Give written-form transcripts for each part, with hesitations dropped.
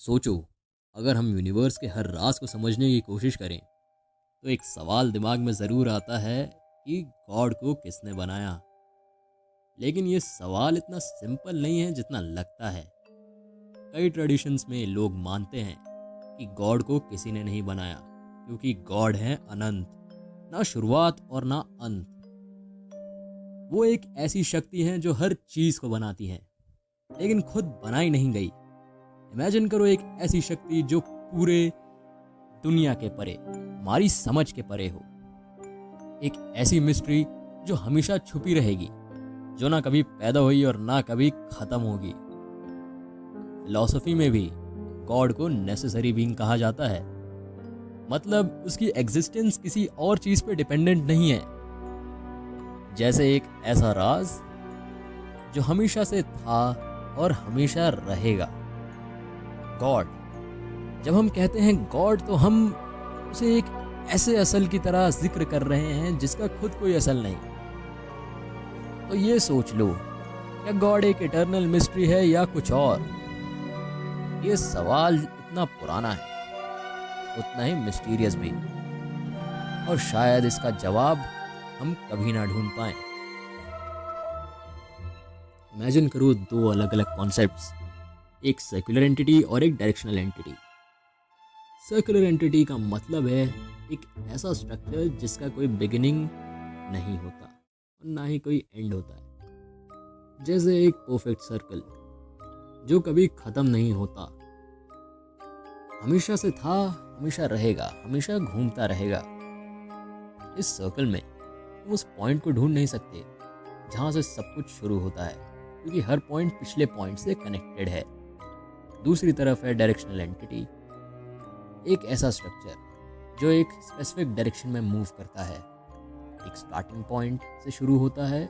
सोचो, अगर हम यूनिवर्स के हर राज को समझने की कोशिश करें तो एक सवाल दिमाग में ज़रूर आता है कि गॉड को किसने बनाया। लेकिन ये सवाल इतना सिंपल नहीं है जितना लगता है। कई ट्रेडिशंस में लोग मानते हैं कि गॉड को किसी ने नहीं बनाया, क्योंकि गॉड है अनंत, ना शुरुआत और ना अंत। वो एक ऐसी शक्ति है जो हर चीज़ को बनाती है, लेकिन खुद बनाई नहीं गई। इमेजिन करो एक ऐसी शक्ति जो पूरे दुनिया के परे, हमारी समझ के परे हो। एक ऐसी मिस्ट्री जो हमेशा छुपी रहेगी, जो ना कभी पैदा हुई और ना कभी खत्म होगी। फिलॉसफी में भी गॉड को नेसेसरी बीइंग कहा जाता है, मतलब उसकी एग्जिस्टेंस किसी और चीज पे डिपेंडेंट नहीं है। जैसे एक ऐसा राज जो हमेशा से था और हमेशा रहेगा। गॉड, जब हम कहते हैं गॉड तो हम उसे एक ऐसे असल की तरह जिक्र कर रहे हैं जिसका खुद कोई असल नहीं। तो ये सोच लो, क्या गॉड एक इटर्नल मिस्ट्री है या कुछ और? ये सवाल इतना पुराना है, उतना ही मिस्टीरियस भी, और शायद इसका जवाब हम कभी ना ढूंढ पाए। इमेजिन करो दो अलग अलग कॉन्सेप्ट्स, एक सर्कुलर एंटिटी और एक डायरेक्शनल एंटिटी। सर्कुलर एंटिटी का मतलब है एक ऐसा स्ट्रक्चर जिसका कोई बिगिनिंग नहीं होता और ना ही कोई एंड होता है। जैसे एक परफेक्ट सर्कल जो कभी खत्म नहीं होता, हमेशा से था, हमेशा रहेगा, हमेशा घूमता रहेगा। इस सर्कल में तुम उस पॉइंट को ढूंढ नहीं सकते जहां से सब कुछ शुरू होता है, क्योंकि हर पॉइंट पिछले पॉइंट से कनेक्टेड है। दूसरी तरफ है डायरेक्शनल एंटिटी, एक ऐसा स्ट्रक्चर जो एक स्पेसिफिक डायरेक्शन में मूव करता है। एक स्टार्टिंग पॉइंट से शुरू होता है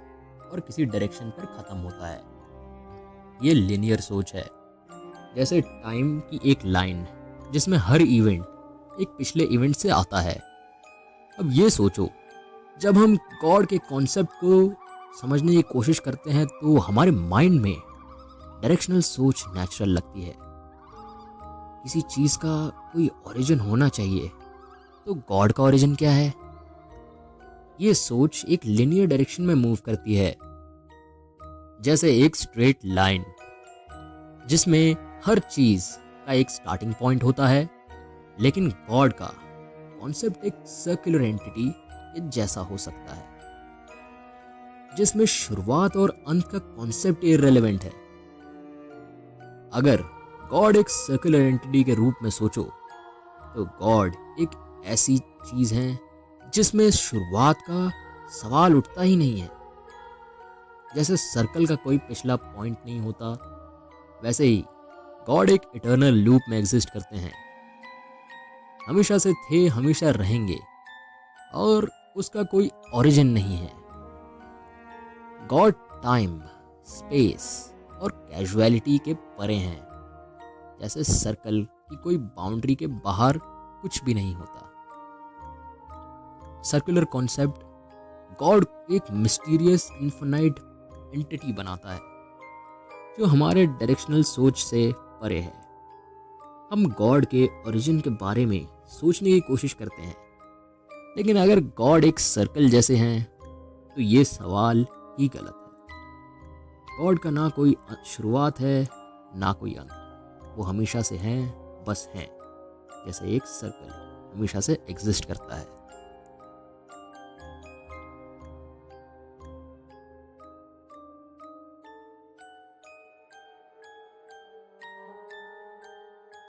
और किसी डायरेक्शन पर ख़त्म होता है। ये लिनियर सोच है, जैसे टाइम की एक लाइन जिसमें हर इवेंट एक पिछले इवेंट से आता है। अब ये सोचो, जब हम गॉड के कॉन्सेप्ट को समझने की कोशिश करते हैं तो हमारे माइंड में डायरेक्शनल सोच नेचुरल लगती है। किसी चीज़ का कोई ओरिजिन होना चाहिए, तो गॉड का ओरिजिन क्या है? ये सोच एक लिनियर डायरेक्शन में मूव करती है, जैसे एक स्ट्रेट लाइन जिसमें हर चीज का एक स्टार्टिंग पॉइंट होता है। लेकिन गॉड का कॉन्सेप्ट एक सर्कुलर एंटिटी के जैसा हो सकता है, जिसमें शुरुआत और अंत का कॉन्सेप्ट इररिलेवेंट है। अगर गॉड एक सर्कुलर एंटिटी के रूप में सोचो, तो गॉड एक ऐसी चीज है जिसमें शुरुआत का सवाल उठता ही नहीं है। जैसे सर्कल का कोई पिछला पॉइंट नहीं होता, वैसे ही गॉड एक इटर्नल लूप में एग्जिस्ट करते हैं। हमेशा से थे, हमेशा रहेंगे, और उसका कोई ओरिजिन नहीं है। गॉड टाइम, स्पेस और कैजुअलिटी के परे हैं, जैसे सर्कल की कोई बाउंड्री के बाहर कुछ भी नहीं होता। सर्कुलर कॉन्सेप्ट गॉड एक मिस्टीरियस इन्फिनाइट एंटिटी बनाता है, जो हमारे डायरेक्शनल सोच से परे है। हम गॉड के ओरिजिन के बारे में सोचने की कोशिश करते हैं, लेकिन अगर गॉड एक सर्कल जैसे हैं तो ये सवाल ही गलत है। गॉड का ना कोई शुरुआत है ना कोई अंत, वो हमेशा से हैं, बस हैं, जैसे एक सर्कल हमेशा से एग्जिस्ट करता है।